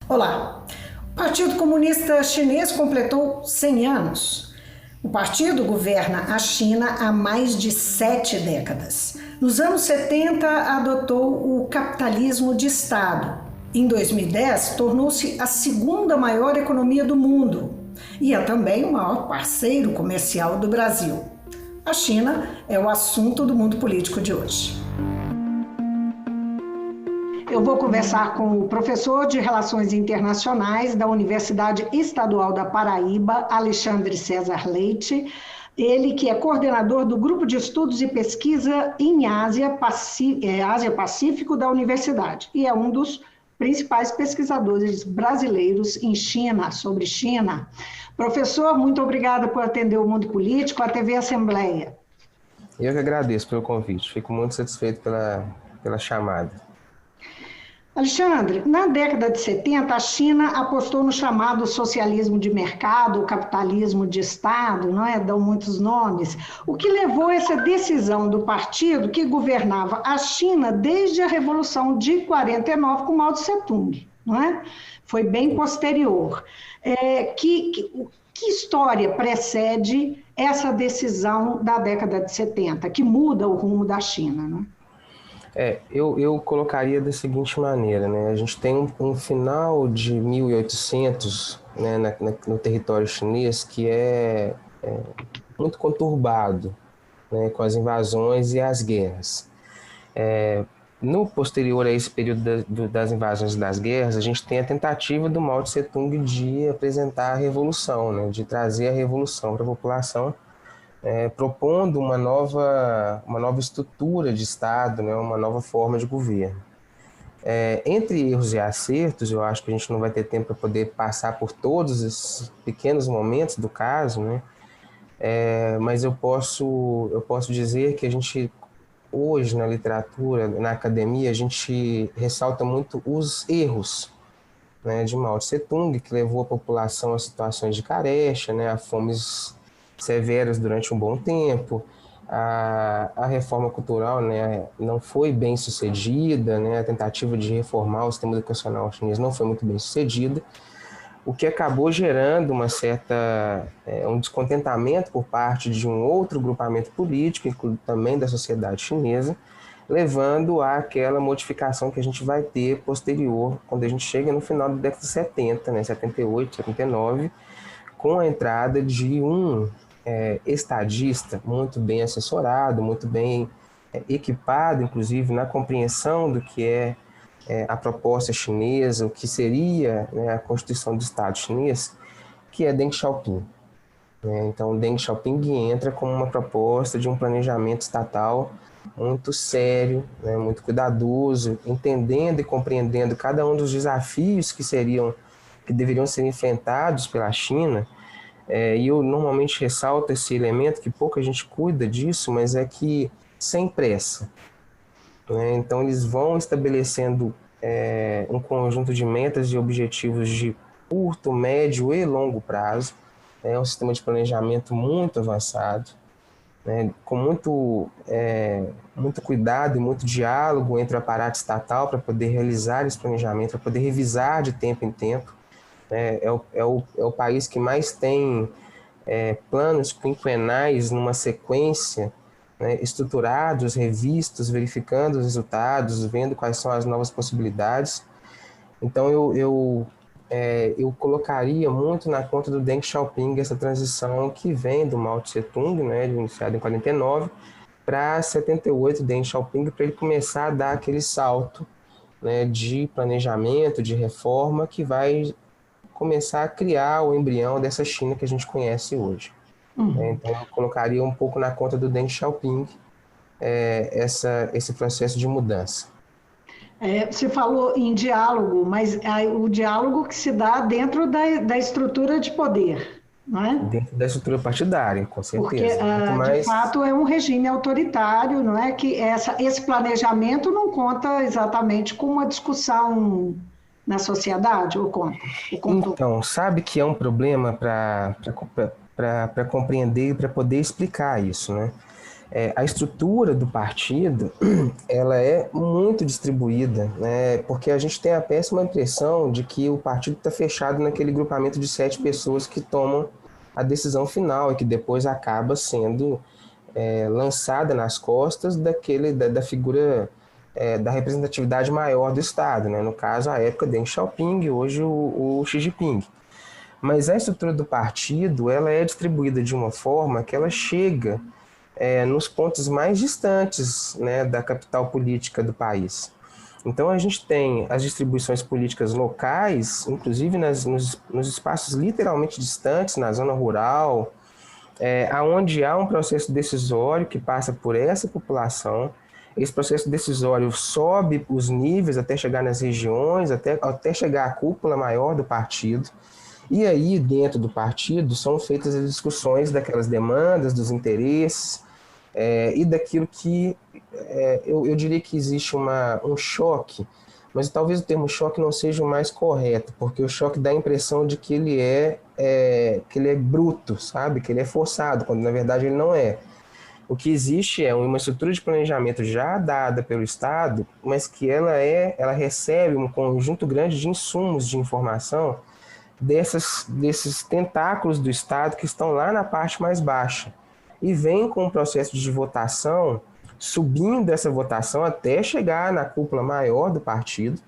Olá! O Partido Comunista Chinês completou 100 anos. O partido governa a China há mais de 7 décadas. Nos anos 70, adotou o capitalismo de Estado. Em 2010, tornou-se a segunda maior economia do mundo e é também o maior parceiro comercial do Brasil. A China é o assunto do mundo político de hoje. Eu vou conversar com o professor de Relações Internacionais da Universidade Estadual da Paraíba, Alexandre César Leite. Ele que é coordenador do Grupo de Estudos e Pesquisa em Ásia-Pacífico da Universidade e é um dos principais pesquisadores brasileiros em China, sobre China. Professor, muito obrigada por atender o Mundo Político, a TV Assembleia. Eu que agradeço pelo convite, fico muito satisfeito pela chamada. Alexandre, na década de 70, a China apostou no chamado socialismo de mercado, o capitalismo de Estado, não é? Dão muitos nomes. O que levou a essa decisão do partido que governava a China desde a Revolução de 49 com Mao Tse-tung, não é? Foi bem posterior. Que história precede essa decisão da década de 70, que muda o rumo da China, não é? Eu colocaria da seguinte maneira, né? A gente tem um final de 1800, né, no território chinês que é muito conturbado, né, com as invasões e as guerras. No posterior a esse período das invasões e das guerras, a gente tem a tentativa do Mao Tse-tung de apresentar a revolução, né, de trazer a revolução para a população, propondo uma nova estrutura de Estado, né, uma nova forma de governo. Entre erros e acertos, eu acho que a gente não vai ter tempo para poder passar por todos esses pequenos momentos do caso, né? Mas eu posso dizer que a gente, hoje na literatura, na academia, a gente ressalta muito os erros, né, de Mao Tse-tung, que levou a população a situações de carecha, né, a fomes severas durante um bom tempo. A reforma cultural, né, não foi bem sucedida, né, a tentativa de reformar o sistema educacional chinês não foi muito bem sucedida, o que acabou gerando um descontentamento por parte de um outro grupamento político, inclusive também da sociedade chinesa, levando àquela modificação que a gente vai ter posterior, quando a gente chega no final da década de 70, né, 78, 79, com a entrada de um estadista muito bem assessorado, muito bem equipado, inclusive na compreensão do que é a proposta chinesa, o que seria, né, a Constituição do Estado chinês, que é Deng Xiaoping. Então, Deng Xiaoping entra como uma proposta de um planejamento estatal muito sério, né, muito cuidadoso, entendendo e compreendendo cada um dos desafios que deveriam ser enfrentados pela China. E eu normalmente ressalto esse elemento, que pouca gente cuida disso, mas é que sem pressa. Então eles vão estabelecendo um conjunto de metas e objetivos de curto, médio e longo prazo. É um sistema de planejamento muito avançado, né, com muito cuidado e muito diálogo entre o aparato estatal para poder realizar esse planejamento, para poder revisar de tempo em tempo. É o país que mais tem planos quinquenais numa sequência, né, estruturados, revistos, verificando os resultados, vendo quais são as novas possibilidades. Então eu colocaria muito na conta do Deng Xiaoping essa transição que vem do Mao Tse-tung, né, iniciado em 49, para 78, Deng Xiaoping, para ele começar a dar aquele salto, né, de planejamento, de reforma, que vai começar a criar o embrião dessa China que a gente conhece hoje. Então, eu colocaria um pouco na conta do Deng Xiaoping esse processo de mudança. Você falou em diálogo, mas o diálogo que se dá dentro da estrutura de poder, não é? Dentro da estrutura partidária, com certeza. Porque, de fato, é um regime autoritário, não é? Que esse planejamento não conta exatamente com uma discussão na sociedade, ou conta? Então, sabe que é um problema para compreender e para poder explicar isso, né? A estrutura do partido, ela é muito distribuída, né? Porque a gente tem a péssima impressão de que o partido está fechado naquele grupamento de 7 pessoas que tomam a decisão final e que depois acaba sendo lançada nas costas da figura da representatividade maior do Estado, né? No caso, a época Deng Xiaoping, hoje o Xi Jinping. Mas a estrutura do partido, ela é distribuída de uma forma que ela chega nos pontos mais distantes, né, da capital política do país. Então a gente tem as distribuições políticas locais, inclusive nos espaços literalmente distantes, na zona rural, aonde há um processo decisório que passa por essa população. Esse processo decisório sobe os níveis até chegar nas regiões, até chegar à cúpula maior do partido. E aí, dentro do partido, são feitas as discussões daquelas demandas, dos interesses, e daquilo que eu diria que existe um choque, mas talvez o termo choque não seja o mais correto, porque o choque dá a impressão de que ele é bruto, sabe? Que ele é forçado, quando na verdade ele não é. O que existe é uma estrutura de planejamento já dada pelo Estado, mas que ela recebe um conjunto grande de insumos de informação desses tentáculos do Estado que estão lá na parte mais baixa. E vem com um processo de votação, subindo essa votação até chegar na cúpula maior do partido,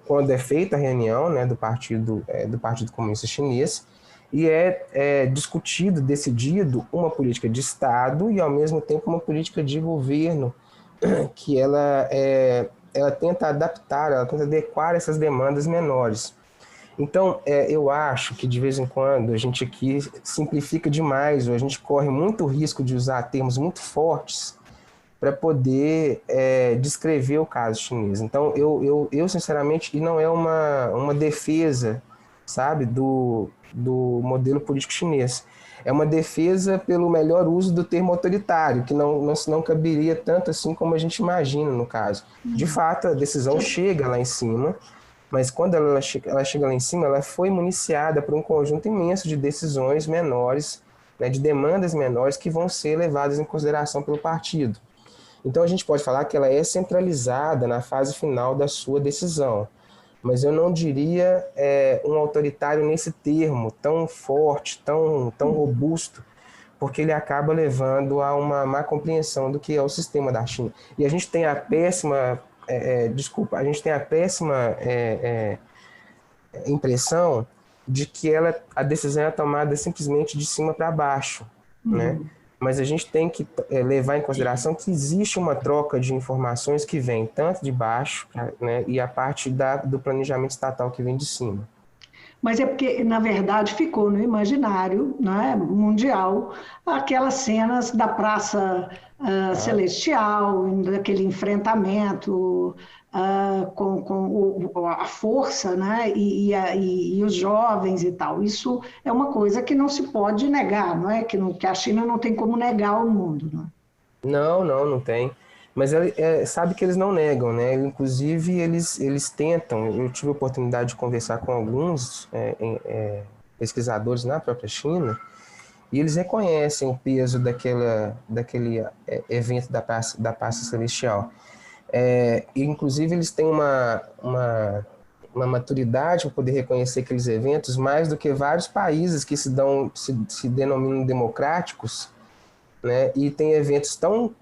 quando é feita a reunião, né, do Partido Comunista Chinês, e discutido, decidido uma política de Estado e, ao mesmo tempo, uma política de governo que ela tenta adaptar, ela tenta adequar essas demandas menores. Então, eu acho que, de vez em quando, a gente aqui simplifica demais, ou a gente corre muito risco de usar termos muito fortes para poder descrever o caso chinês. Então, eu sinceramente, e não é uma defesa, sabe, do modelo político chinês. É uma defesa pelo melhor uso do termo autoritário, que não caberia tanto assim como a gente imagina no caso. De fato, a decisão chega lá em cima, mas quando ela chega lá em cima, ela foi municiada por um conjunto imenso de decisões menores, né, de demandas menores que vão ser levadas em consideração pelo partido. Então a gente pode falar que ela é centralizada na fase final da sua decisão, mas eu não diria um autoritário nesse termo tão forte, tão robusto, porque ele acaba levando a uma má compreensão do que é o sistema da China. E a gente tem a péssima impressão de que a decisão é tomada simplesmente de cima para baixo, né? Mas a gente tem que levar em consideração que existe uma troca de informações que vem tanto de baixo, né, e a parte do planejamento estatal que vem de cima. Mas é porque, na verdade, ficou no imaginário, né, mundial aquelas cenas da Praça Celestial, daquele enfrentamento com a força, né, e os jovens e tal. Isso é uma coisa que não se pode negar, não é? Que a China não tem como negar o mundo, não é? Não tem. Mas sabe que eles não negam, né? Inclusive, eles tentam. Eu tive a oportunidade de conversar com alguns pesquisadores na própria China, e eles reconhecem o peso daquele evento da Praça Celestial. Inclusive, eles têm uma maturidade para poder reconhecer aqueles eventos mais do que vários países que se denominam democráticos, né? E tem eventos tão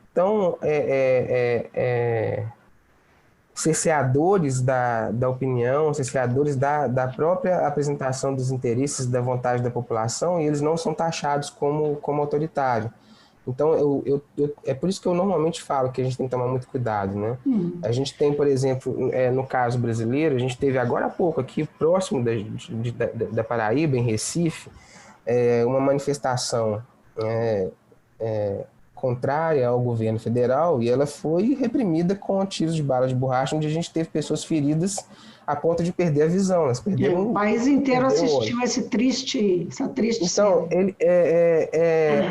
cerceadores da opinião, cerceadores da própria apresentação dos interesses, da vontade da população, e eles não são taxados como autoritário. Então, é por isso que eu normalmente falo que a gente tem que tomar muito cuidado, né? A gente tem, por exemplo, no caso brasileiro, a gente teve agora há pouco aqui, próximo da Paraíba, em Recife, uma manifestação contrária ao governo federal, e ela foi reprimida com tiros de bala de borracha, onde a gente teve pessoas feridas a ponto de perder a visão. Elas perderam, o país inteiro assistiu essa triste então, cena.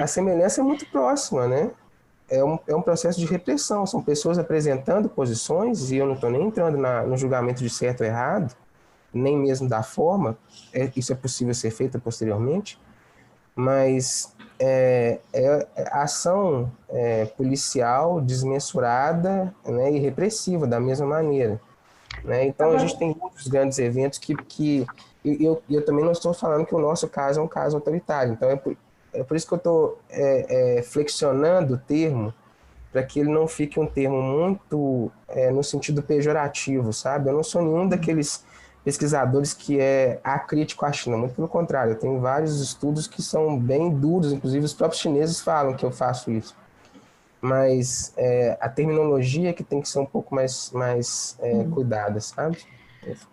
A semelhança é muito próxima, né? É um processo de repressão, são pessoas apresentando posições, e eu não estou nem entrando no julgamento de certo ou errado, nem mesmo da forma, isso é possível ser feito posteriormente, mas ação policial desmensurada, né, e repressiva da mesma maneira, né? Então a gente tem muitos grandes eventos que eu também não estou falando que o nosso caso é um caso autoritário, então é por isso que eu estou flexionando o termo, para que ele não fique um termo muito no sentido pejorativo, sabe? Eu não sou nenhum daqueles pesquisadores que é acrítico à China, muito pelo contrário, eu tenho vários estudos que são bem duros, inclusive os próprios chineses falam que eu faço isso. Mas a terminologia que tem que ser um pouco mais cuidada, sabe?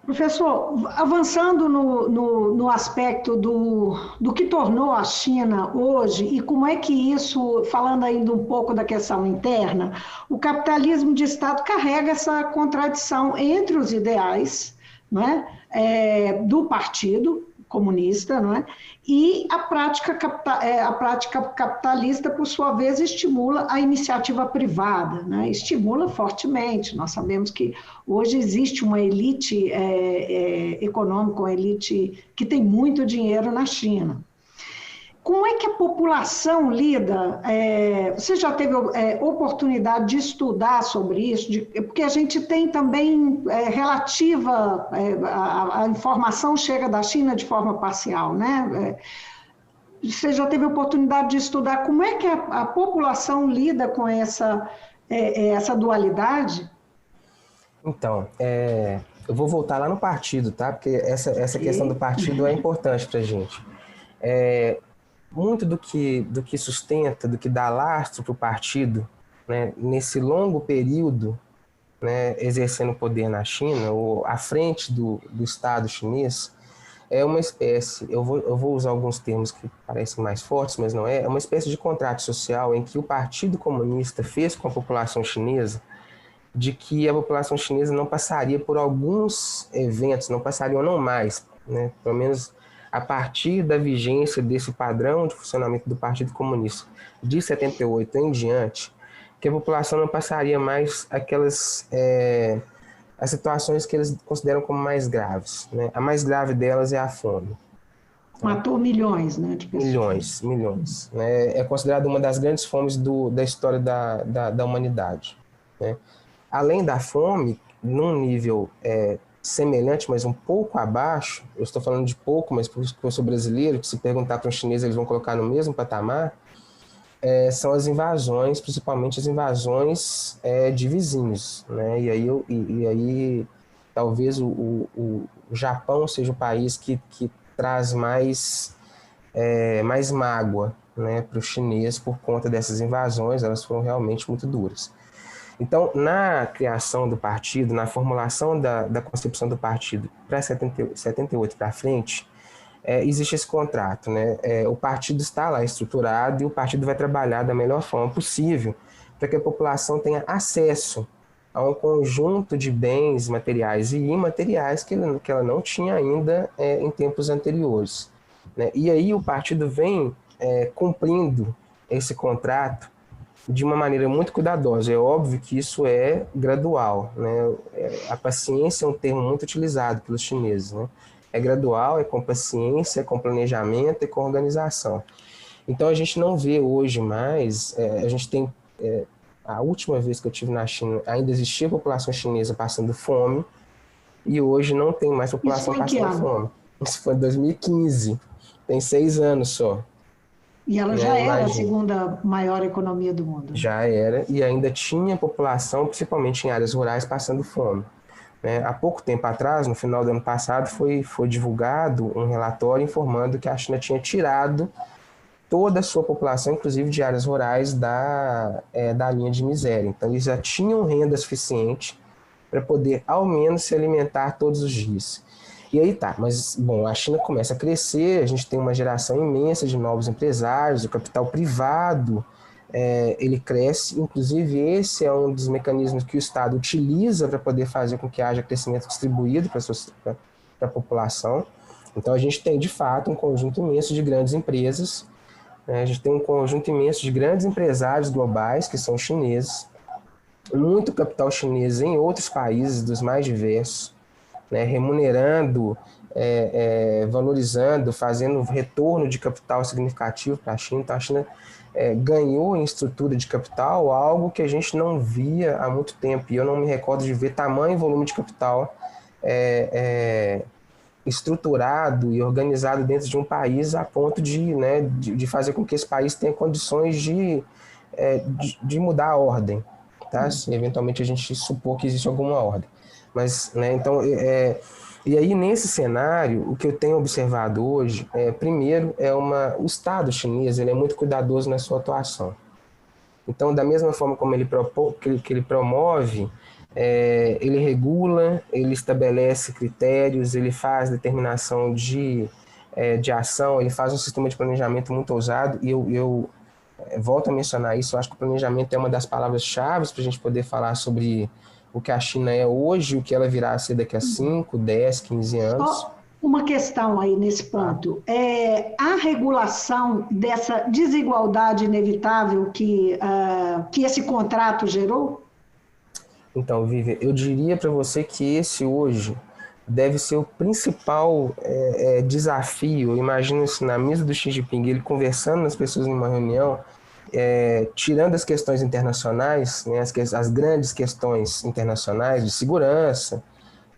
Professor, avançando no aspecto do que tornou a China hoje e como é que isso, falando ainda um pouco da questão interna, o capitalismo de Estado carrega essa contradição entre os ideais, não é, do Partido Comunista, não é, e a prática capitalista, por sua vez, estimula a iniciativa privada, né? Estimula fortemente. Nós sabemos que hoje existe uma elite econômica, uma elite que tem muito dinheiro na China. Como é que a população lida? Você já teve oportunidade de estudar sobre isso? Porque a gente tem também relativa, a informação chega da China de forma parcial, né? Você já teve oportunidade de estudar como é que a população lida com essa dualidade? Então, eu vou voltar lá no partido, tá? Porque essa questão do partido é importante para a gente. Muito do que sustenta, do que dá lastro para o partido, né, nesse longo período, né, exercendo poder na China, ou à frente do Estado chinês, é uma espécie, eu vou usar alguns termos que parecem mais fortes, mas não é uma espécie de contrato social em que o Partido Comunista fez com a população chinesa, de que a população chinesa não passaria por alguns eventos, não passariam não mais, né, pelo menos a partir da vigência desse padrão de funcionamento do Partido Comunista de 78 em diante, que a população não passaria mais as situações que eles consideram como mais graves, né? A mais grave delas é a fome. Matou milhões, né, de pessoas. Milhões. Né? É considerada uma das grandes fomes da história da humanidade. Né? Além da fome, num nível semelhante, mas um pouco abaixo, eu estou falando de pouco, mas porque eu sou brasileiro, que se perguntar para um chinês eles vão colocar no mesmo patamar, são as invasões, principalmente as invasões de vizinhos, né? E aí talvez o Japão seja o país que traz mais mágoa, né, para o chinês por conta dessas invasões, elas foram realmente muito duras. Então, na criação do partido, na formulação da concepção do partido para 78 para frente, existe esse contrato, né? O partido está lá estruturado e o partido vai trabalhar da melhor forma possível para que a população tenha acesso a um conjunto de bens materiais e imateriais que ela não tinha ainda em tempos anteriores, né? E aí o partido vem cumprindo esse contrato de uma maneira muito cuidadosa. É óbvio que isso é gradual, né? A paciência é um termo muito utilizado pelos chineses, né? É gradual, é com paciência, é com planejamento, é com organização. Então a gente não vê hoje mais, a gente tem, a última vez que eu estive na China, ainda existia população chinesa passando fome, e hoje não tem mais população passando fome. Isso foi em 2015, tem 6 anos só. E ela já era a segunda maior economia do mundo. Já era, e ainda tinha população, principalmente em áreas rurais, passando fome. Há pouco tempo atrás, no final do ano passado, foi divulgado um relatório informando que a China tinha tirado toda a sua população, inclusive de áreas rurais, da linha de miséria. Então, eles já tinham renda suficiente para poder, ao menos, se alimentar todos os dias. E aí tá, mas, bom, a China começa a crescer, a gente tem uma geração imensa de novos empresários, o capital privado, ele cresce, inclusive esse é um dos mecanismos que o Estado utiliza para poder fazer com que haja crescimento distribuído para a população. Então a gente tem, de fato, um conjunto imenso de grandes empresas, né? A gente tem um conjunto imenso de grandes empresários globais, que são chineses, muito capital chinês em outros países dos mais diversos, né, remunerando valorizando, fazendo retorno de capital significativo para a China. Então, a China ganhou em estrutura de capital algo que a gente não via há muito tempo. E eu não me recordo de ver tamanho e volume de capital estruturado e organizado dentro de um país a ponto de fazer com que esse país tenha condições de mudar a ordem, tá? Se eventualmente a gente supor que existe alguma ordem. Mas, né, então, e aí nesse cenário, o que eu tenho observado hoje, primeiro, o Estado chinês ele é muito cuidadoso na sua atuação. Então, da mesma forma como ele promove, ele regula, ele estabelece critérios, ele faz determinação de ação, ele faz um sistema de planejamento muito ousado, e eu volto a mencionar isso. Eu acho que o planejamento é uma das palavras-chave para a gente poder falar sobre o que a China é hoje, o que ela virá a ser daqui a 5, 10, 15 anos. Uma questão aí nesse ponto. A regulação dessa desigualdade inevitável que esse contrato gerou? Então, Vivian, eu diria para você que esse hoje deve ser o principal desafio. Eu imagino isso na mesa do Xi Jinping, ele conversando com as pessoas em uma reunião, tirando as questões internacionais, né, as grandes questões internacionais de segurança,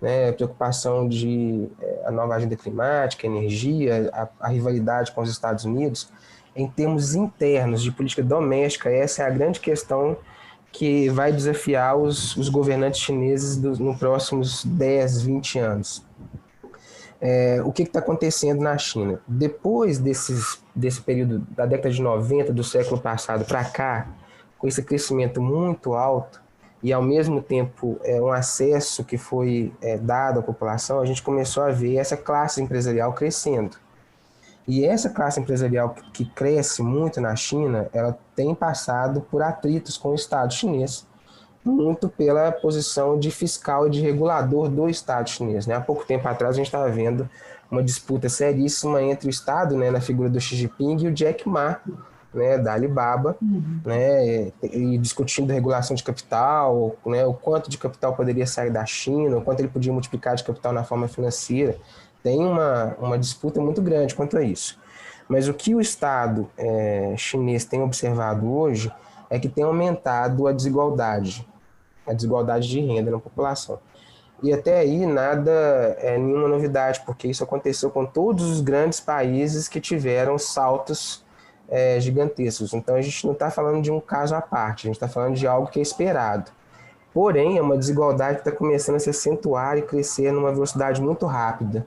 né, preocupação de a nova agenda climática, energia, a rivalidade com os Estados Unidos. Em termos internos de política doméstica, essa é a grande questão que vai desafiar os governantes chineses nos próximos 10, 20 anos. O que está acontecendo na China? Depois desse período da década de 90 do século passado para cá, com esse crescimento muito alto e, ao mesmo tempo, um acesso que foi dado à população, a gente começou a ver essa classe empresarial crescendo. E essa classe empresarial que cresce muito na China, ela tem passado por atritos com o Estado chinês, muito pela posição de fiscal e de regulador do Estado chinês, né? Há pouco tempo atrás a gente estava vendo uma disputa seríssima entre o Estado, né, na figura do Xi Jinping, e o Jack Ma, né, da Alibaba, né, e discutindo regulação de capital, né, o quanto de capital poderia sair da China, o quanto ele podia multiplicar de capital na forma financeira. Tem uma disputa muito grande quanto a isso. Mas o que o Estado chinês tem observado hoje é que tem aumentado a desigualdade de renda na população. E até aí nada nenhuma novidade, porque isso aconteceu com todos os grandes países que tiveram saltos gigantescos. Então a gente não está falando de um caso à parte, a gente está falando de algo que é esperado. Porém, é uma desigualdade que está começando a se acentuar e crescer numa velocidade muito rápida.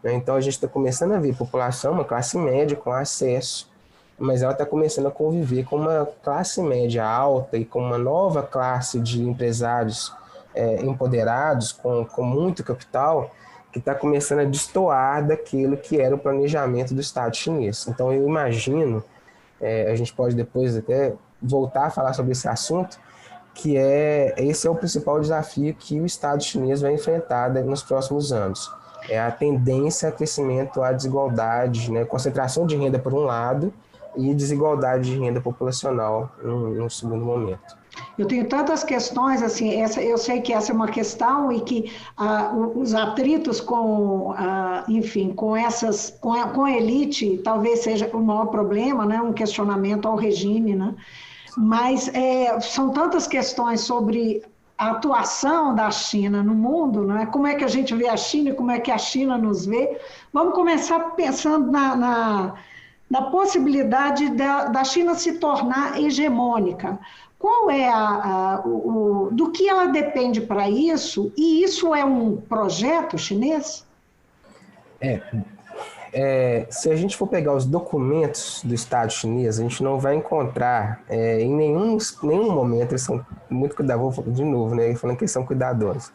Então a gente está começando a ver população, uma classe média com acesso, mas ela está começando a conviver com uma classe média alta e com uma nova classe de empresários empoderados, com muito capital, que está começando a destoar daquilo que era o planejamento do Estado chinês. Então eu imagino, a gente pode depois até voltar a falar sobre esse assunto, que esse é o principal desafio que o Estado chinês vai enfrentar nos próximos anos. É a tendência a crescimento, à desigualdade, né? Concentração de renda por um lado e desigualdade de renda populacional no segundo momento. Eu tenho tantas questões, assim, eu sei que essa é uma questão e que os atritos enfim, com a elite talvez seja o maior problema, né? Um questionamento ao regime, né? Mas são tantas questões sobre a atuação da China no mundo, né? Como é que a gente vê a China e como é que a China nos vê. Vamos começar pensando na possibilidade da China se tornar hegemônica. Qual é do que ela depende para isso? E isso é um projeto chinês? Se a gente for pegar os documentos do Estado chinês, a gente não vai encontrar em nenhum momento, eles são muito cuidadosos, de novo, né, falando que eles são cuidadosos,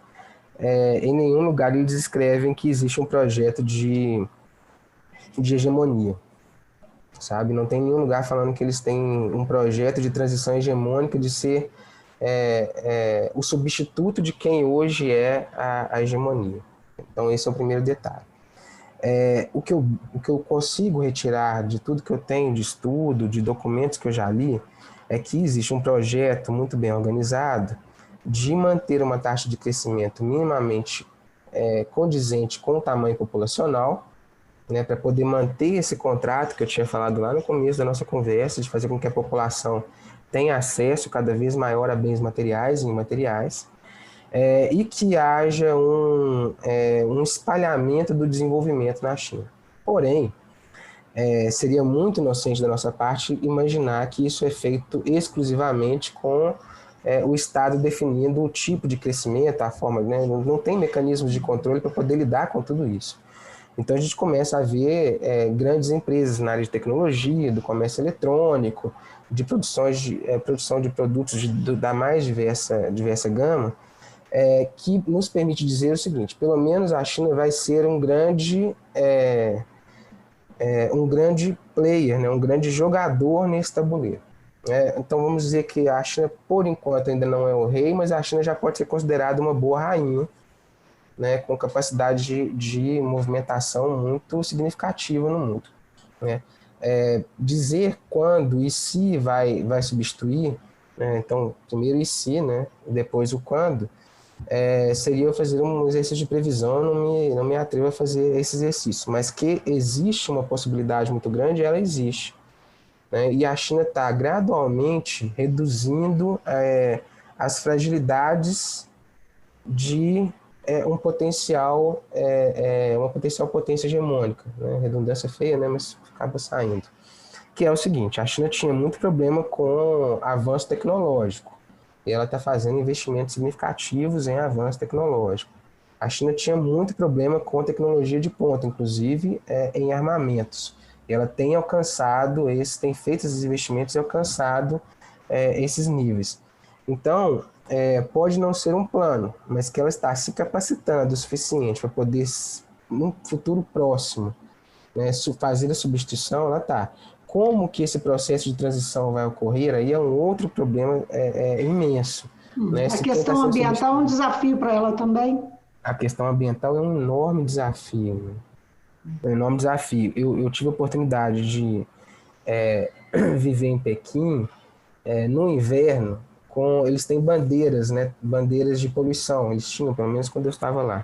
em nenhum lugar eles escrevem que existe um projeto de hegemonia, sabe? Não tem nenhum lugar falando que eles têm um projeto de transição hegemônica, de ser o substituto de quem hoje é a hegemonia. Então esse é o primeiro detalhe. O que eu consigo retirar de tudo que eu tenho de estudo, de documentos que eu já li, é que existe um projeto muito bem organizado de manter uma taxa de crescimento minimamente condizente com o tamanho populacional, né, para poder manter esse contrato que eu tinha falado lá no começo da nossa conversa, de fazer com que a população tenha acesso cada vez maior a bens materiais e imateriais, e que haja um espalhamento do desenvolvimento na China. Porém, seria muito inocente da nossa parte imaginar que isso é feito exclusivamente com o Estado definindo o tipo de crescimento, a forma, né? Não tem mecanismos de controle para poder lidar com tudo isso. Então a gente começa a ver grandes empresas na área de tecnologia, do comércio eletrônico, de produção de produtos da mais diversa gama, que nos permite dizer o seguinte: pelo menos a China vai ser um grande player, né, um grande jogador nesse tabuleiro. Então vamos dizer que a China, por enquanto, ainda não é o rei, mas a China já pode ser considerada uma boa rainha, né, com capacidade de movimentação muito significativa no mundo, né? Dizer quando e se vai substituir, né? Então, primeiro e se, né? Depois o quando, seria fazer um exercício de previsão. Eu não me atrevo a fazer esse exercício, mas que existe uma possibilidade muito grande, ela existe, né? E a China está gradualmente reduzindo as fragilidades de uma potencial potência hegemônica, né? Redundância feia, né? Mas acaba saindo. Que é o seguinte: a China tinha muito problema com avanço tecnológico, e ela está fazendo investimentos significativos em avanço tecnológico. A China tinha muito problema com tecnologia de ponta, inclusive em armamentos. E ela tem tem feito esses investimentos e alcançado esses níveis. Então, pode não ser um plano, mas que ela está se capacitando o suficiente para poder, num futuro próximo, né, fazer a substituição, ela está. Como que esse processo de transição vai ocorrer, aí é um outro problema imenso. Né? A questão ambiental é um desafio para ela também? A questão ambiental é um enorme desafio. Né? É um enorme desafio. Eu tive a oportunidade de viver em Pequim no inverno. Eles têm bandeiras, né? Bandeiras de poluição. Eles tinham, pelo menos quando eu estava lá.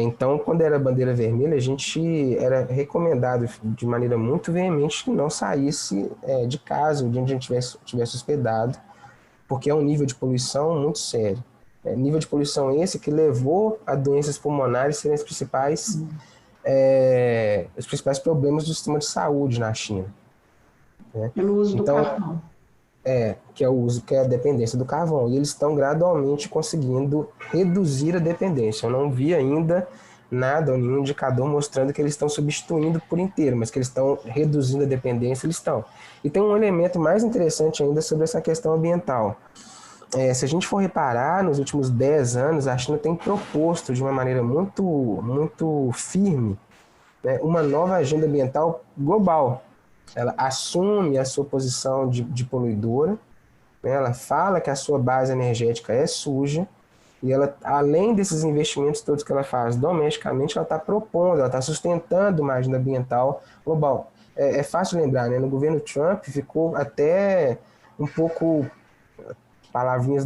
Então, quando era bandeira vermelha, a gente era recomendado de maneira muito veemente que não saísse de casa, de onde a gente tivesse hospedado, porque é um nível de poluição muito sério. Nível de poluição esse que levou a doenças pulmonares serem os principais problemas do sistema de saúde na China. Né? Pelo uso do carvão. Que é a dependência do carvão. E eles estão gradualmente conseguindo reduzir a dependência. Eu não vi ainda nada, ou nenhum indicador mostrando que eles estão substituindo por inteiro, mas que eles estão reduzindo a dependência, eles estão. E tem um elemento mais interessante ainda sobre essa questão ambiental. Se a gente for reparar, nos últimos 10 anos, a China tem proposto de uma maneira muito, muito firme, né, uma nova agenda ambiental global. Ela assume a sua posição de poluidora, né? Ela fala que a sua base energética é suja, e ela, além desses investimentos todos que ela faz domesticamente, ela está propondo, ela está sustentando uma agenda ambiental global. É fácil lembrar, né? No governo Trump ficou até um pouco, palavrinhas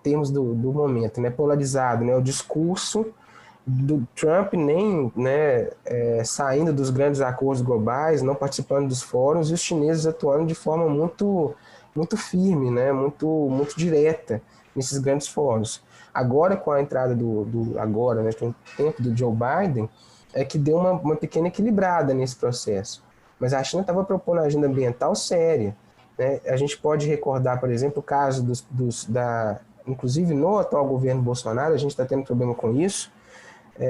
termos do momento, né? Polarizado, né? O discurso do Trump saindo dos grandes acordos globais, não participando dos fóruns, e os chineses atuando de forma muito, muito firme, né, muito direta nesses grandes fóruns. Agora, com a entrada com o tempo do Joe Biden, que deu uma pequena equilibrada nesse processo. Mas a China estava propondo uma agenda ambiental séria. Né? A gente pode recordar, por exemplo, o caso inclusive no atual governo Bolsonaro, a gente está tendo problema com isso.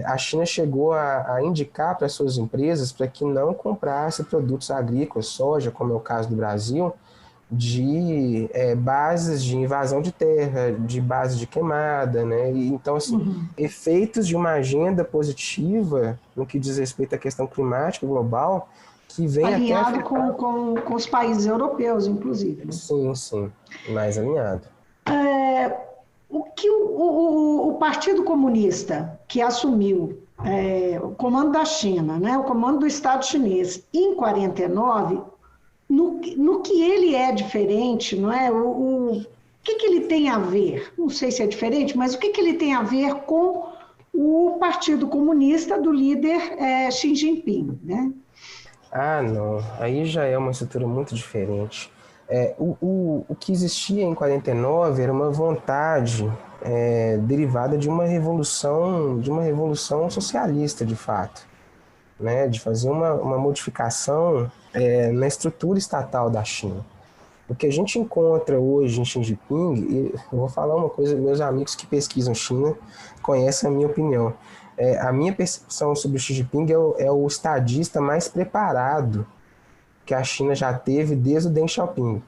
A China chegou a indicar para suas empresas para que não comprasse produtos agrícolas, soja, como é o caso do Brasil, de bases de invasão de terra, de base de queimada, né? E, então, assim, efeitos de uma agenda positiva no que diz respeito à questão climática global, que vem alinhado com os países europeus, inclusive. Né? Sim, mais alinhado. O que o Partido Comunista, que assumiu o comando da China, né, o comando do Estado chinês, em 49, no que ele é diferente, não é? O que ele tem a ver? Não sei se é diferente, mas o que ele tem a ver com o Partido Comunista do líder Xi Jinping, né? Ah, não. Aí já é uma estrutura muito diferente. O que existia em 49 era uma vontade derivada de uma revolução socialista, de fato, né? De fazer uma modificação na estrutura estatal da China. O que a gente encontra hoje em Xi Jinping, e eu vou falar uma coisa, meus amigos que pesquisam China conhecem a minha opinião. A minha percepção sobre o Xi Jinping é o estadista mais preparado que a China já teve desde o Deng Xiaoping,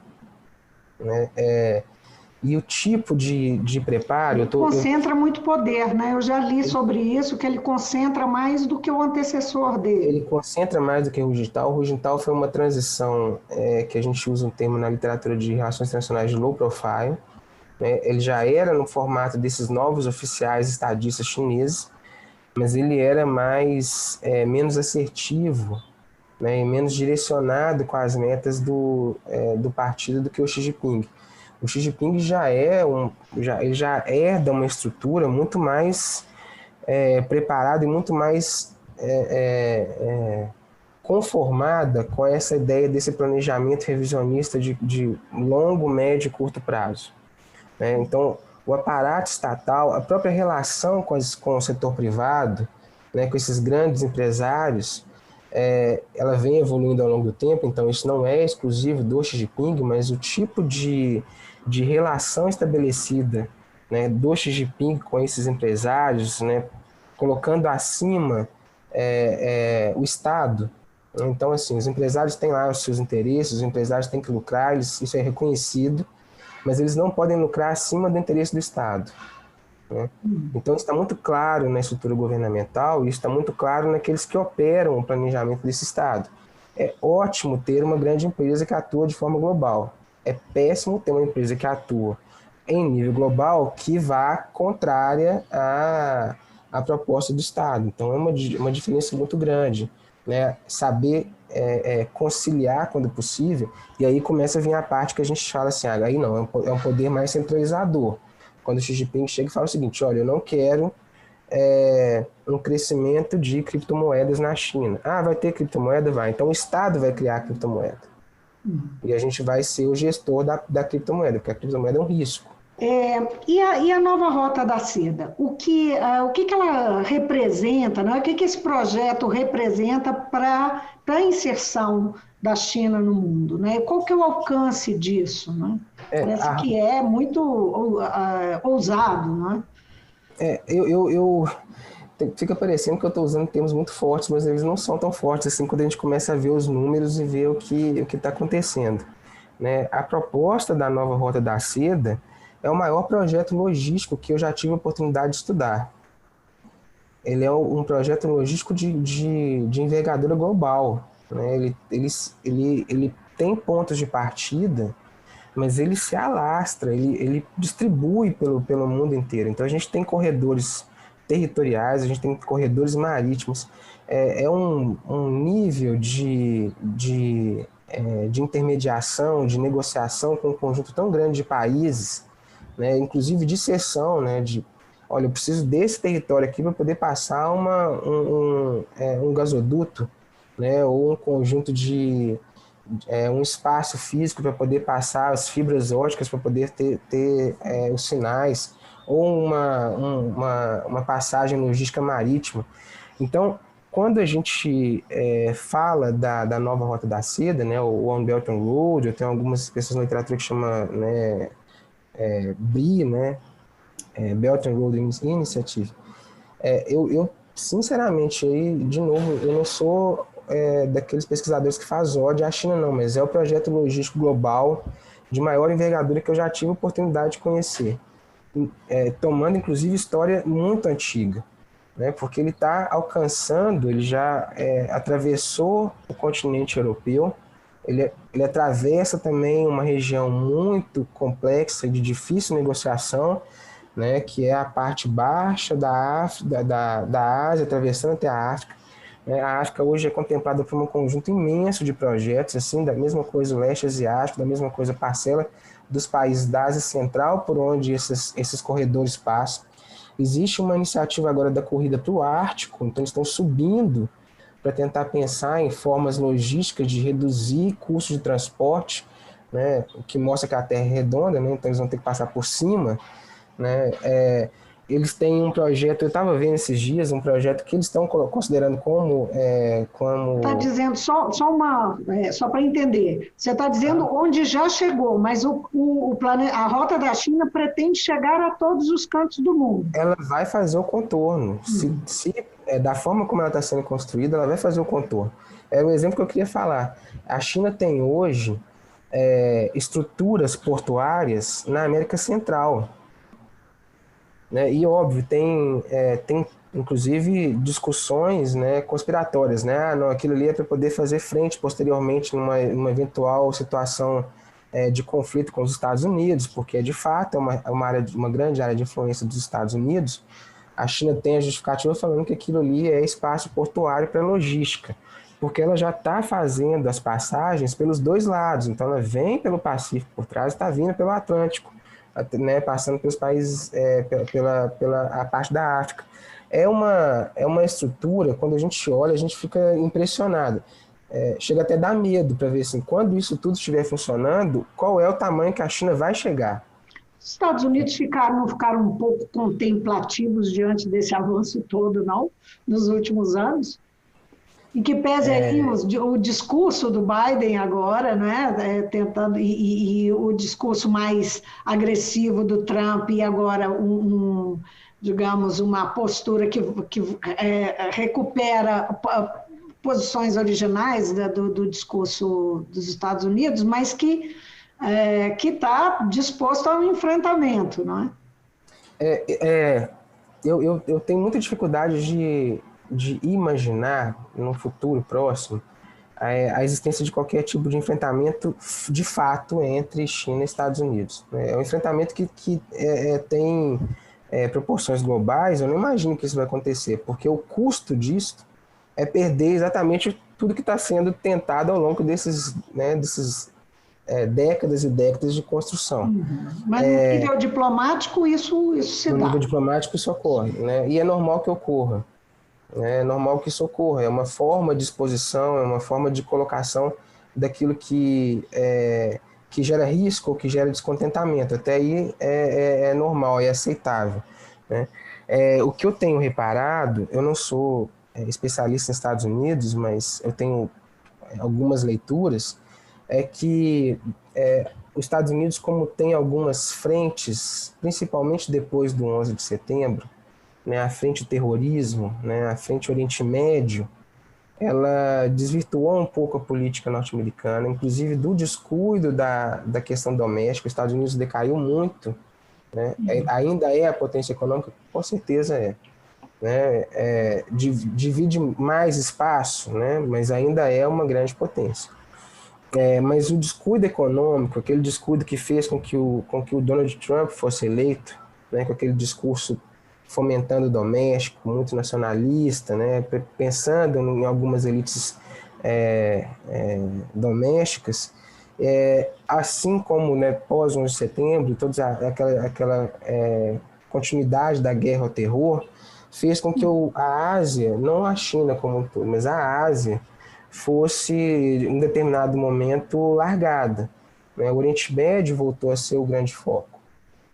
né? E o tipo de preparo... Ele concentra muito poder, né? Eu já li sobre isso, que ele concentra mais do que o antecessor dele. Ele concentra mais do que o Hu Jintao. O Hu Jintao foi uma transição que a gente usa um termo na literatura de relações internacionais de low profile, né? Ele já era no formato desses novos oficiais estadistas chineses, mas ele era menos assertivo, né, e menos direcionado com as metas do partido do que o Xi Jinping. O Xi Jinping ele já herda uma estrutura muito mais preparada e muito mais conformada com essa ideia desse planejamento revisionista de longo, médio e curto prazo, né? Então, o aparato estatal, a própria relação com o setor privado, né, com esses grandes empresários, ela vem evoluindo ao longo do tempo. Então isso não é exclusivo do Xi Jinping, mas o tipo de relação estabelecida, né, do Xi Jinping com esses empresários, né, colocando acima o Estado. Então, assim, os empresários têm lá os seus interesses, os empresários têm que lucrar, isso é reconhecido, mas eles não podem lucrar acima do interesse do Estado, né? Então, isso está muito claro na estrutura governamental e isso está muito claro naqueles que operam o planejamento desse Estado. É ótimo ter uma grande empresa que atua de forma global. É péssimo ter uma empresa que atua em nível global que vá contrária à proposta do Estado. Então, é uma diferença muito grande, né? Saber conciliar quando possível, e aí começa a vir a parte que a gente fala assim, aí não, é um poder mais centralizador. Quando o Xi Jinping chega e fala o seguinte, olha, eu não quero um crescimento de criptomoedas na China. Ah, vai ter criptomoeda? Vai. Então o Estado vai criar a criptomoeda. E a gente vai ser o gestor da criptomoeda, porque a criptomoeda é um risco. E a nova Rota da Seda? O que ela representa, né? O que esse projeto representa para a inserção da China no mundo, né? Qual que é o alcance disso, né? Parece que é muito ousado, né? Fica parecendo que eu estou usando termos muito fortes, mas eles não são tão fortes assim quando a gente começa a ver os números e ver o que está acontecendo, né? A proposta da nova Rota da Seda é o maior projeto logístico que eu já tive a oportunidade de estudar. Ele é um projeto logístico de envergadura global, né? Ele tem pontos de partida, mas ele se alastra, ele distribui pelo mundo inteiro. Então a gente tem corredores territoriais, a gente tem corredores marítimos. É um nível de intermediação, de negociação com um conjunto tão grande de países, né, inclusive de cessão, né, olha, eu preciso desse território aqui para poder passar um gasoduto, né, ou um conjunto um espaço físico para poder passar as fibras óticas, para poder ter os sinais, ou uma passagem logística marítima. Então, quando a gente fala da nova Rota da Seda, né, o One Belt and Road, eu tenho algumas pessoas na literatura que chamam, né, BRI, né, Belt and Road Initiative. Eu sinceramente, aí, de novo, eu não sou daqueles pesquisadores que faz ódio à China, não, mas é o projeto logístico global de maior envergadura que eu já tive a oportunidade de conhecer, tomando inclusive história muito antiga, né, porque ele está alcançando, ele já atravessou o continente europeu, ele atravessa também uma região muito complexa e de difícil negociação, né, que é a parte baixa da Ásia, atravessando até a África. A África hoje é contemplada por um conjunto imenso de projetos, assim, da mesma coisa o leste asiático, da mesma coisa parcela dos países da Ásia Central, por onde esses corredores passam. Existe uma iniciativa agora da corrida para o Ártico, então eles estão subindo para tentar pensar em formas logísticas de reduzir custos de transporte, né, o que mostra que a Terra é redonda, né, então eles vão ter que passar por cima, né, eles têm um projeto, eu estava vendo esses dias, um projeto que eles estão considerando Está dizendo, só para entender, você está dizendo onde já chegou, mas a Rota da China pretende chegar a todos os cantos do mundo. Ela vai fazer o contorno. Da forma como ela está sendo construída, ela vai fazer o contorno. É o exemplo que eu queria falar. A China tem hoje estruturas portuárias na América Central, né? E óbvio, tem inclusive discussões, né, conspiratórias, né? Ah, não, aquilo ali é para poder fazer frente posteriormente numa eventual situação de conflito com os Estados Unidos, porque de fato uma grande área de influência dos Estados Unidos. A China tem a justificativa falando que aquilo ali é espaço portuário para logística, porque ela já está fazendo as passagens pelos dois lados, então ela vem pelo Pacífico por trás e está vindo pelo Atlântico, né, passando pelos países, pela a parte da África. É uma estrutura, quando a gente olha, a gente fica impressionado. Chega até a dar medo para ver assim, quando isso tudo estiver funcionando, qual é o tamanho que a China vai chegar. Os Estados Unidos não ficaram um pouco contemplativos diante desse avanço todo, não, nos últimos anos? E que pese aí o discurso do Biden agora, né, tentando, e o discurso mais agressivo do Trump, e agora digamos, uma postura que recupera posições originais do discurso dos Estados Unidos, mas que está disposto ao enfrentamento, não é? Eu tenho muita dificuldade de imaginar, no futuro próximo, a existência de qualquer tipo de enfrentamento, de fato, entre China e Estados Unidos. É um enfrentamento que tem proporções globais. Eu não imagino que isso vai acontecer, porque o custo disso é perder exatamente tudo que está sendo tentado ao longo desses décadas e décadas de construção. Mas no nível diplomático isso se dá. No nível diplomático isso ocorre, né? E é normal que ocorra. É normal que isso ocorra. É uma forma de exposição, é uma forma de colocação daquilo que gera risco ou que gera descontentamento. Até aí é normal, é aceitável, né? O que eu tenho reparado, eu não sou especialista nos Estados Unidos, mas eu tenho algumas leituras, é que os Estados Unidos, como tem algumas frentes, principalmente depois do 11 de setembro, né, a frente terrorismo, né, a frente Oriente Médio, ela desvirtuou um pouco a política norte-americana, inclusive do descuido da questão doméstica. Os Estados Unidos decaiu muito, né? Ainda é a potência econômica? Com certeza é. Né? Divide mais espaço, né? Mas ainda é uma grande potência. Mas o descuido econômico, aquele descuido que fez com que o Donald Trump fosse eleito, né, com aquele discurso fomentando o doméstico, muito nacionalista, né, pensando em algumas elites domésticas, assim como, né, pós 11 de setembro, toda aquela continuidade da guerra ao terror, fez com que a Ásia, não a China como um todo, mas a Ásia, fosse, em determinado momento, largada, né? O Oriente Médio voltou a ser o grande foco,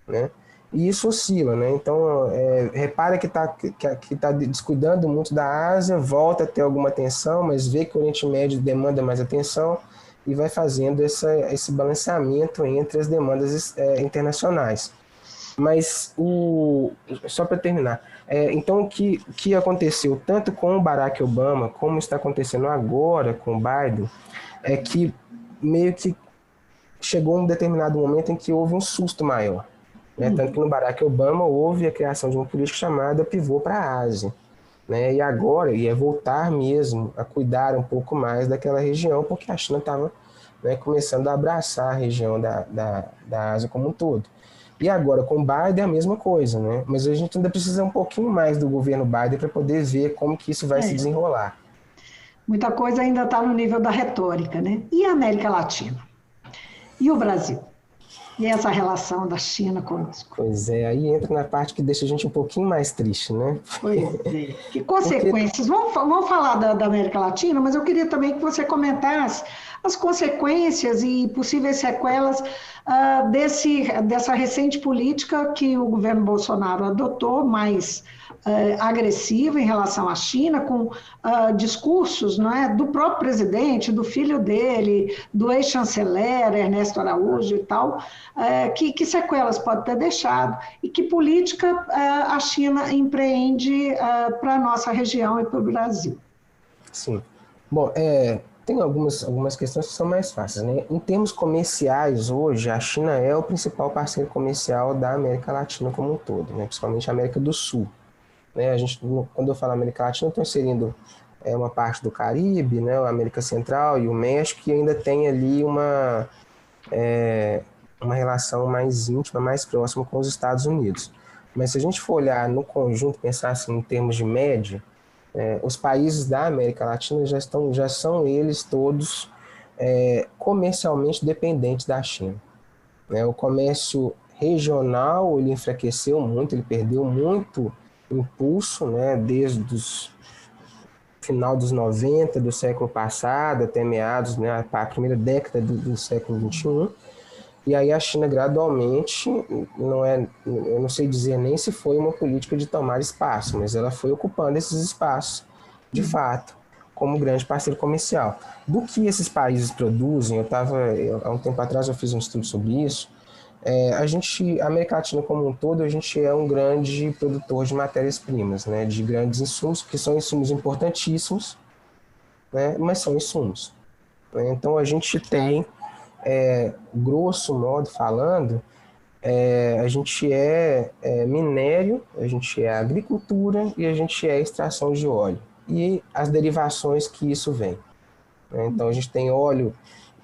né? E isso oscila, né? Então, repara que tá descuidando muito da Ásia, volta a ter alguma atenção, mas vê que o Oriente Médio demanda mais atenção e vai fazendo esse balanceamento entre as demandas internacionais. Mas, só para terminar, então o que aconteceu tanto com o Barack Obama, como está acontecendo agora com o Biden, é que meio que chegou um determinado momento em que houve um susto maior, né? Tanto que no Barack Obama houve a criação de uma política chamada pivô para a Ásia, né? E agora é voltar mesmo a cuidar um pouco mais daquela região, porque a China estava, né, começando a abraçar a região da Ásia como um todo. E agora, com o Biden, é a mesma coisa, né? Mas a gente ainda precisa um pouquinho mais do governo Biden para poder ver como que isso vai se desenrolar. Muita coisa ainda está no nível da retórica, né? E a América Latina? E o Brasil? E essa relação da China conosco? Pois é, aí entra na parte que deixa a gente um pouquinho mais triste, né? Pois é. Que Porque, consequências? Vamos falar da América Latina, mas eu queria também que você comentasse as consequências e possíveis sequelas dessa recente política que o governo Bolsonaro adotou, mais agressiva em relação à China, com discursos, não é, do próprio presidente, do filho dele, do ex-chanceler Ernesto Araújo e tal, que sequelas pode ter deixado e que política a China empreende para a nossa região e para o Brasil. sim. Bom, tem algumas questões que são mais fáceis, né? Em termos comerciais, hoje, a China é o principal parceiro comercial da América Latina como um todo, né? Principalmente a América do Sul. Né? Quando eu falo América Latina, eu estou inserindo uma parte do Caribe, né? A América Central e o México, que ainda tem ali uma relação mais íntima, mais próxima com os Estados Unidos. Mas se a gente for olhar no conjunto, pensar assim em termos de média, os países da América Latina já são eles todos comercialmente dependentes da China. Né? O comércio regional ele enfraqueceu muito, ele perdeu muito impulso, né? Desde o final dos 90 do século passado até meados, né? A primeira década do século XXI. E aí a China gradualmente, eu não sei dizer nem se foi uma política de tomar espaço, mas ela foi ocupando esses espaços, de fato, como grande parceiro comercial. Do que esses países produzem, há um tempo atrás eu fiz um estudo sobre isso, a América Latina como um todo, a gente é um grande produtor de matérias-primas, né, de grandes insumos, que são insumos importantíssimos, né, mas são insumos. Né? Então a gente tem grosso modo falando, a gente minério, a gente é agricultura e a gente é extração de óleo. E as derivações que isso vem. Né? Então a gente tem óleo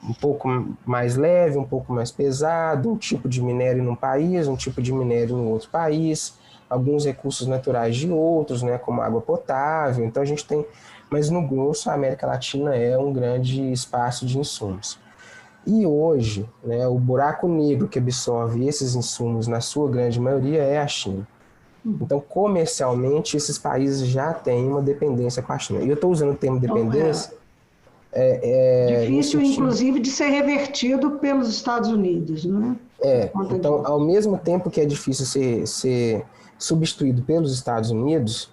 um pouco mais leve, um pouco mais pesado, um tipo de minério num país, um tipo de minério em outro país, alguns recursos naturais de outros, né, como água potável. Então a gente tem, mas no grosso a América Latina é um grande espaço de insumos. E hoje, né, o buraco negro que absorve esses insumos, na sua grande maioria, é a China. Então, comercialmente, esses países já têm uma dependência com a China. E eu estou usando o termo dependência difícil, inclusive, de ser revertido pelos Estados Unidos, né? Então, ao mesmo tempo que é difícil ser substituído pelos Estados Unidos,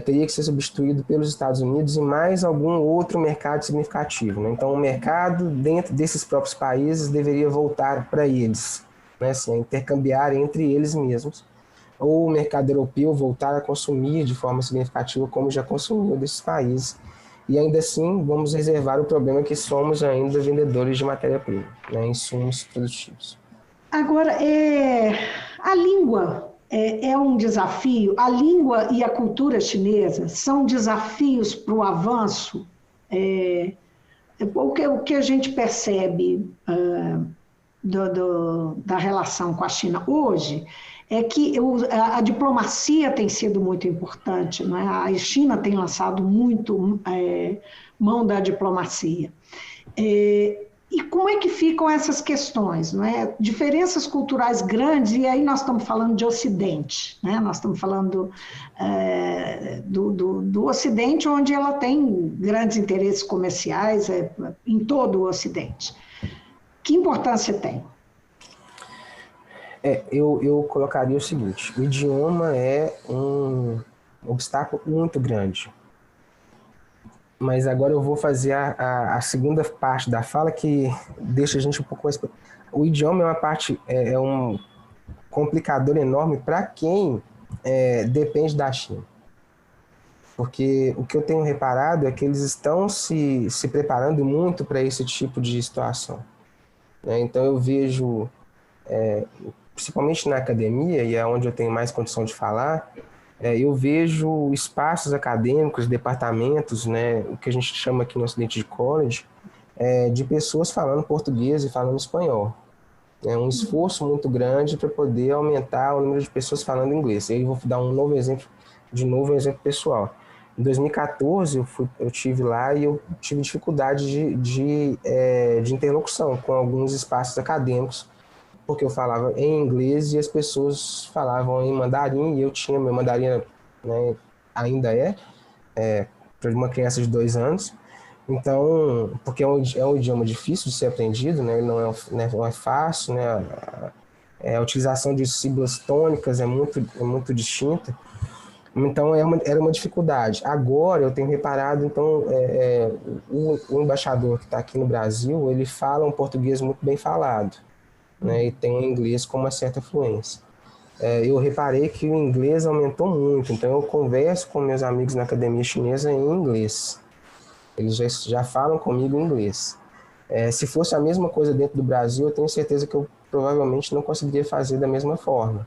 teria que ser substituído pelos Estados Unidos e mais algum outro mercado significativo. Né? Então, o mercado dentro desses próprios países deveria voltar para eles, né? Assim, a intercambiar entre eles mesmos, ou o mercado europeu voltar a consumir de forma significativa como já consumiu desses países. E ainda assim, vamos reservar o problema que somos ainda vendedores de matéria-prima, né? Insumos produtivos. Agora, a língua é um desafio, a língua e a cultura chinesa são desafios para o avanço. O que a gente percebe da relação com a China hoje é que a diplomacia tem sido muito importante, né? A China tem lançado muito mão da diplomacia. E como é que ficam essas questões? Não é? Diferenças culturais grandes, e aí nós estamos falando de Ocidente, né? Nós estamos falando do Ocidente, onde ela tem grandes interesses comerciais em todo o Ocidente. Que importância tem? Eu colocaria o seguinte: o idioma é um obstáculo muito grande. Mas agora eu vou fazer a segunda parte da fala, que deixa a gente um pouco mais... O idioma é uma parte, é um complicador enorme para quem depende da China. Porque o que eu tenho reparado é que eles estão se preparando muito para esse tipo de situação. Né? Então eu vejo, principalmente na academia, e é onde eu tenho mais condição de falar, eu vejo espaços acadêmicos, departamentos, né, o que a gente chama aqui no Ocidente de college, de pessoas falando português e falando espanhol. É um esforço muito grande para poder aumentar o número de pessoas falando inglês. E aí eu vou dar um novo exemplo, um exemplo pessoal. Em 2014 eu tive lá e eu tive dificuldade de interlocução com alguns espaços acadêmicos porque eu falava em inglês e as pessoas falavam em mandarim, e eu tinha meu mandarim, né, ainda para uma criança de 2 anos. Então, porque é um idioma difícil de ser aprendido, né? Ele não é fácil, né? A utilização de sílabas tônicas é muito distinta. Então, era uma dificuldade. Agora, eu tenho reparado, então, o embaixador que está aqui no Brasil, ele fala um português muito bem falado, né? E tem o inglês com uma certa fluência. Eu reparei que o inglês aumentou muito, então eu converso com meus amigos na academia chinesa em inglês. Eles já falam comigo em inglês. Se fosse a mesma coisa dentro do Brasil, eu tenho certeza que eu provavelmente não conseguiria fazer da mesma forma,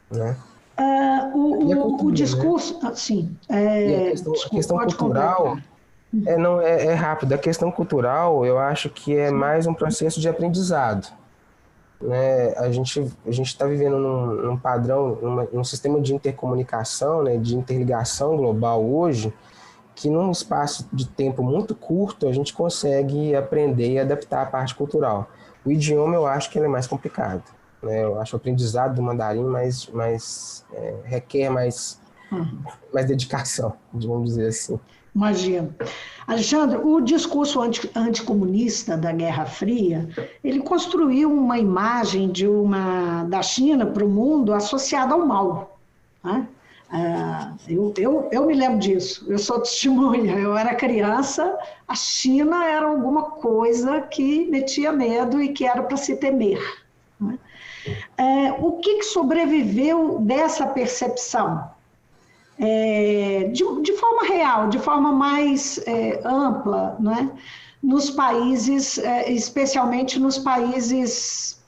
né? E a O cultura, né? discurso, sim, E a desculpa, questão pode cultural, completar. não é rápido. A questão cultural, eu acho que é mais um processo de aprendizado, né? A gente está vivendo num padrão, num sistema de intercomunicação, né, de interligação global hoje, que num espaço de tempo muito curto a gente consegue aprender e adaptar a parte cultural. O idioma eu acho que ele é mais complicado, né? Eu acho o aprendizado do mandarim requer mais dedicação, vamos dizer assim. Imagino. Alexandre, o discurso anticomunista da Guerra Fria, ele construiu uma imagem da China para o mundo associada ao mal, né? Eu me lembro disso, eu sou testemunha, eu era criança, a China era alguma coisa que metia medo e que era para se temer, né? O que sobreviveu dessa percepção? De forma real, de forma mais ampla, né? Nos países, especialmente nos países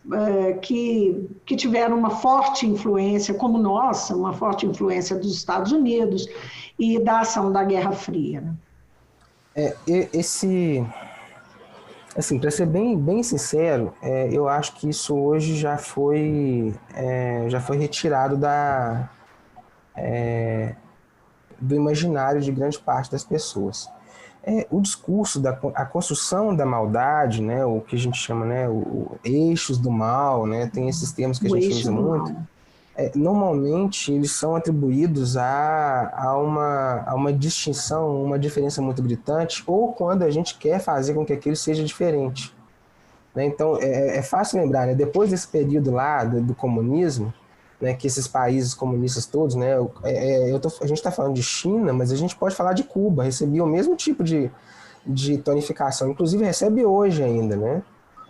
que tiveram uma forte influência, como nossa, uma forte influência dos Estados Unidos e da ação da Guerra Fria, né? Assim, para ser bem sincero, eu acho que isso hoje já foi retirado do imaginário de grande parte das pessoas. O discurso a construção da maldade, né, o que a gente chama, né, eixos do mal, né, tem esses termos que a O gente eixo usa do muito. mal. Normalmente eles são atribuídos a uma distinção, uma diferença muito gritante, ou quando a gente quer fazer com que aquilo seja diferente, né? Então é fácil lembrar, né, depois desse período lá do comunismo, né, que esses países comunistas todos, né, a gente está falando de China, mas a gente pode falar de Cuba, recebia o mesmo tipo de tonificação, inclusive recebe hoje ainda, né?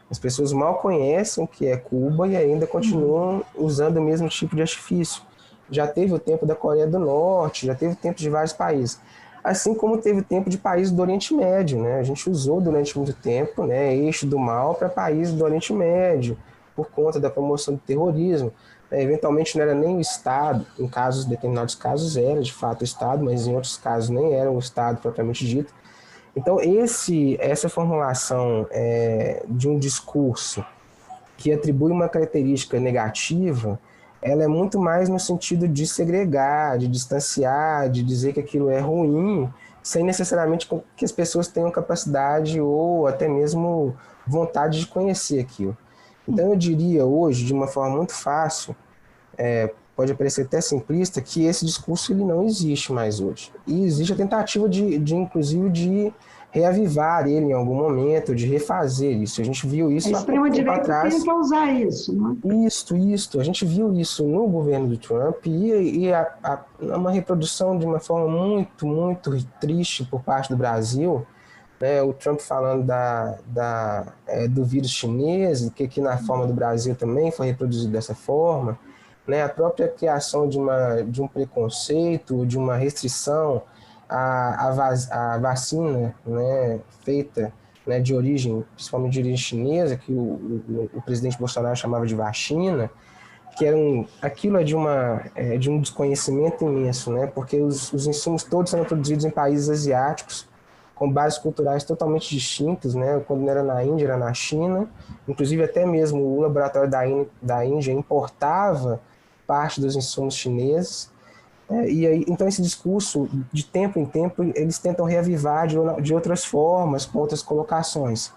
As pessoas mal conhecem o que é Cuba e ainda continuam usando o mesmo tipo de artifício. Já teve o tempo da Coreia do Norte, já teve o tempo de vários países. Assim como teve o tempo de países do Oriente Médio, né? A gente usou durante muito tempo, né, eixo do mal para países do Oriente Médio, por conta da promoção do terrorismo. Eventualmente não era nem o Estado, em determinados casos era de fato o Estado, mas em outros casos nem era o Estado propriamente dito. Então, essa formulação de um discurso que atribui uma característica negativa, ela é muito mais no sentido de segregar, de distanciar, de dizer que aquilo é ruim, sem necessariamente que as pessoas tenham capacidade ou até mesmo vontade de conhecer aquilo. Então, eu diria hoje, de uma forma muito fácil, pode parecer até simplista, que esse discurso ele não existe mais hoje. E existe a tentativa inclusive, de reavivar ele em algum momento, de refazer isso. A gente viu A isso há pouco tempo extrema-direita atrás. tenta usar isso, né? Isto. A gente viu isso no governo do Trump e uma reprodução de uma forma muito, muito triste por parte do Brasil, né? O Trump falando do vírus chinês, que aqui na forma do Brasil também foi reproduzido dessa forma, né? A própria criação de um preconceito, de uma restrição à vacina, né, feita, né, de origem, principalmente de origem chinesa, que o presidente Bolsonaro chamava de vacina, que aquilo de um desconhecimento imenso, né, porque os insumos todos são produzidos em países asiáticos, com bases culturais totalmente distintas, né? Quando não era na Índia, era na China. Inclusive, até mesmo o laboratório da Índia importava parte dos insumos chineses. E aí, então esse discurso, de tempo em tempo, eles tentam reavivar de outras formas, com outras colocações.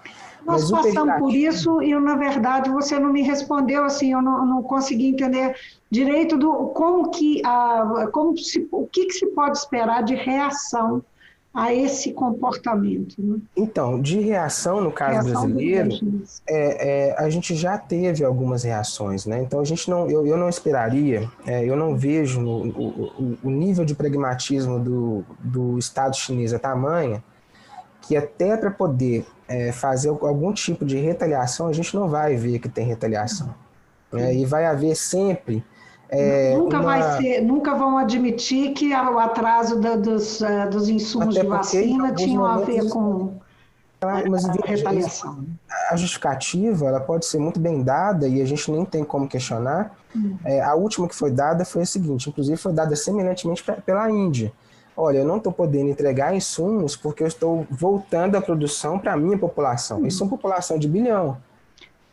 Nós Mas o passamos por pejorativo, isso e, na verdade, você não me respondeu assim, eu não consegui entender direito do como que, o que se pode esperar de reação a esse comportamento, né? então, de reação no caso Reação do governo brasileiro, chinês. a gente já teve algumas reações, né? Então a gente não, eu não esperaria, eu não vejo o nível de pragmatismo do Estado chinês a tamanha que até para poder fazer algum tipo de retaliação, a gente não vai ver que tem retaliação, né? E vai haver sempre Nunca vai uma. ser, nunca vão admitir que o atraso dos insumos Até de porque em vacina alguns tinham a momentos ver isso pode. com Mas a veja, retaliação. a justificativa ela pode ser muito bem dada e a gente nem tem como questionar. A última que foi dada foi a seguinte, inclusive foi dada semelhantemente pela Índia. Olha, eu não estou podendo entregar insumos porque eu estou voltando a produção para a minha população. Isso é uma população de bilhão.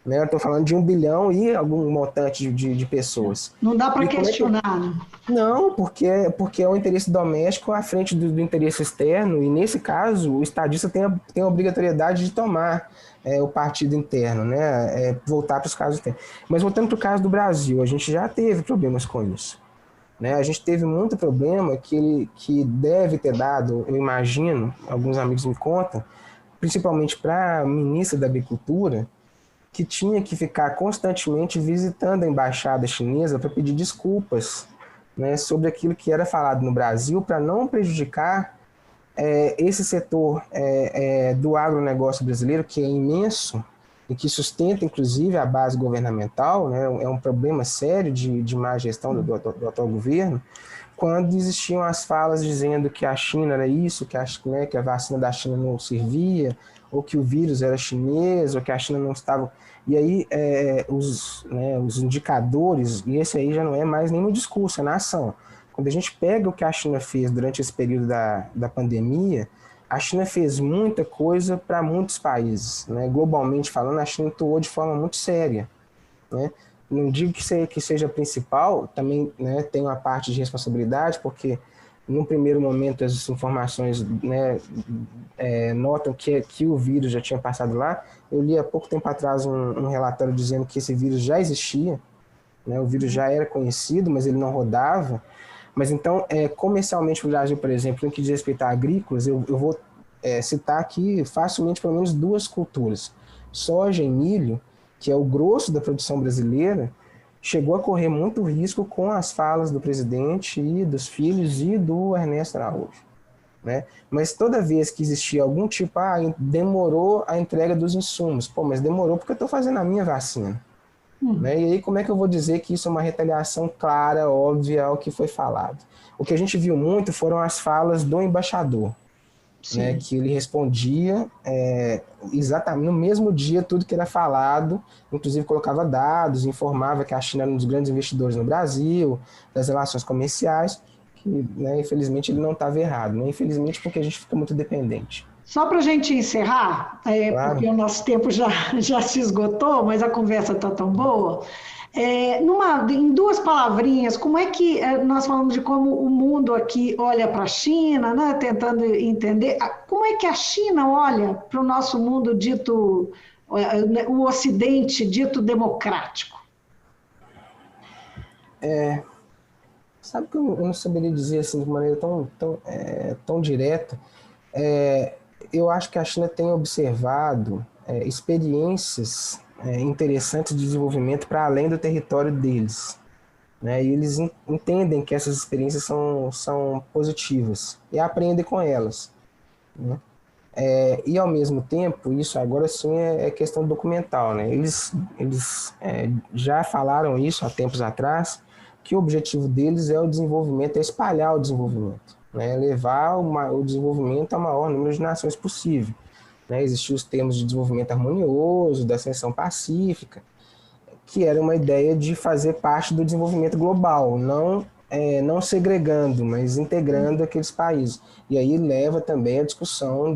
Né? Eu estou falando de 1 bilhão e algum montante de pessoas. Não dá para E como é que. questionar, né? Não, porque é o interesse doméstico à frente do interesse externo, e nesse caso o estadista tem a obrigatoriedade de tomar o partido interno, né? Voltar para os casos internos. Mas voltando para o caso do Brasil, a gente já teve problemas com isso. Né? A gente teve muito problema que deve ter dado, eu imagino, alguns amigos me contam, principalmente para a ministra da Agricultura, que tinha que ficar constantemente visitando a embaixada chinesa para pedir desculpas, né, sobre aquilo que era falado no Brasil, para não prejudicar esse setor do agronegócio brasileiro, que é imenso e que sustenta, inclusive, a base governamental, né, é um problema sério de má gestão do atual governo, quando existiam as falas dizendo que a China era isso, que a vacina da China não servia, ou que o vírus era chinês, ou que a China não estava. E aí os indicadores, e esse aí já não é mais nem no discurso, é na ação. Quando a gente pega o que a China fez durante esse período da pandemia, a China fez muita coisa para muitos países. Né? Globalmente falando, a China atuou de forma muito séria. Né? Não digo que seja principal, também, né, tem uma parte de responsabilidade, porque num primeiro momento as informações, né, notam que o vírus já tinha passado lá. Eu li há pouco tempo atrás um relatório dizendo que esse vírus já existia, né, o vírus já era conhecido, mas ele não rodava. Mas então, comercialmente no Brasil, por exemplo, no que diz respeito a agrícolas, eu vou citar aqui facilmente pelo menos 2 culturas. Soja e milho, que é o grosso da produção brasileira, chegou a correr muito risco com as falas do presidente e dos filhos e do Ernesto Araújo. Né? Mas toda vez que existia algum tipo, demorou a entrega dos insumos. Pô, mas demorou porque eu estou fazendo a minha vacina. Né? E aí como é que eu vou dizer que isso é uma retaliação clara, óbvia ao que foi falado? O que a gente viu muito foram as falas do embaixador. Né, que ele respondia exatamente no mesmo dia tudo que era falado, inclusive colocava dados, informava que a China era um dos grandes investidores no Brasil, das relações comerciais, que, né, infelizmente ele não estava errado, né? Infelizmente porque a gente fica muito dependente. Só para a gente encerrar, Claro. porque o nosso tempo já se esgotou, mas a conversa está tão boa. Em 2 palavrinhas, como é que nós falamos de como o mundo aqui olha para a China, né, tentando entender, como é que a China olha para o nosso mundo dito, o Ocidente dito democrático? Sabe que eu não saberia dizer assim de maneira tão direta. Eu acho que a China tem observado experiências interessantes de desenvolvimento para além do território deles. Né? E eles entendem que essas experiências são positivas e aprendem com elas. Né? E ao mesmo tempo, isso agora sim é questão documental. Né? Eles já falaram isso há tempos atrás, que o objetivo deles é o desenvolvimento, é espalhar o desenvolvimento, né? Levar o desenvolvimento ao maior número de nações possível. Né? Existiam os termos de desenvolvimento harmonioso, da ascensão pacífica, que era uma ideia de fazer parte do desenvolvimento global, não segregando, mas integrando aqueles países. E aí leva também a discussão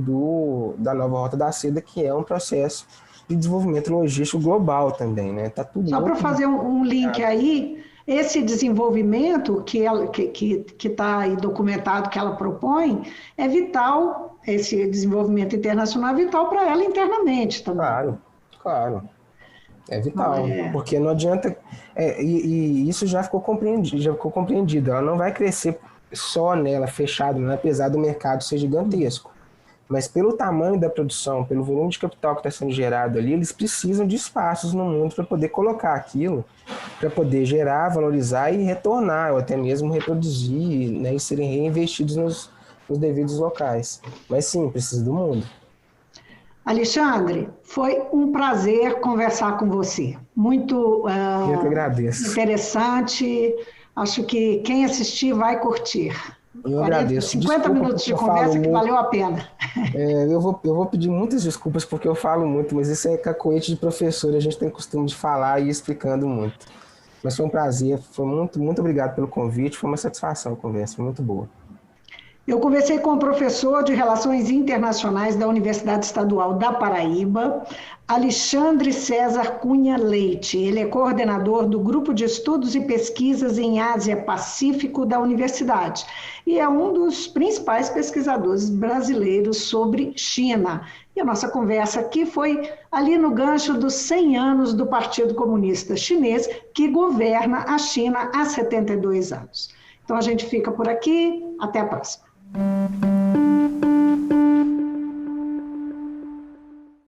da nova Rota da Seda, que é um processo de desenvolvimento logístico global também. Né? Tá tudo Só para fazer um link aí, esse desenvolvimento que está aí documentado que ela propõe é vital, esse desenvolvimento internacional é vital para ela internamente também. Claro, claro. É vital, porque não adianta... e isso já ficou compreendido. Ela não vai crescer só nela, fechado, né? Apesar do mercado ser gigantesco. Mas pelo tamanho da produção, pelo volume de capital que está sendo gerado ali, eles precisam de espaços no mundo para poder colocar aquilo, para poder gerar, valorizar e retornar, ou até mesmo reproduzir, né? E serem reinvestidos nos devidos locais. Mas sim, precisa do mundo. Alexandre, foi um prazer conversar com você. Muito Eu que agradeço. interessante. Acho que quem assistir vai curtir. Eu agradeço. 50 minutos de conversa que valeu a pena. Eu vou pedir muitas desculpas porque eu falo muito, mas isso é cacoete de professor, a gente tem costume de falar e ir explicando muito. Mas foi um prazer, foi muito obrigado pelo convite, foi uma satisfação a conversa, foi muito boa. Eu conversei com o professor de Relações Internacionais da Universidade Estadual da Paraíba, Alexandre César Cunha Leite. Ele é coordenador do Grupo de Estudos e Pesquisas em Ásia-Pacífico da Universidade e é um dos principais pesquisadores brasileiros sobre China. E a nossa conversa aqui foi ali no gancho dos 100 anos do Partido Comunista Chinês, que governa a China há 72 anos. Então a gente fica por aqui, até a próxima.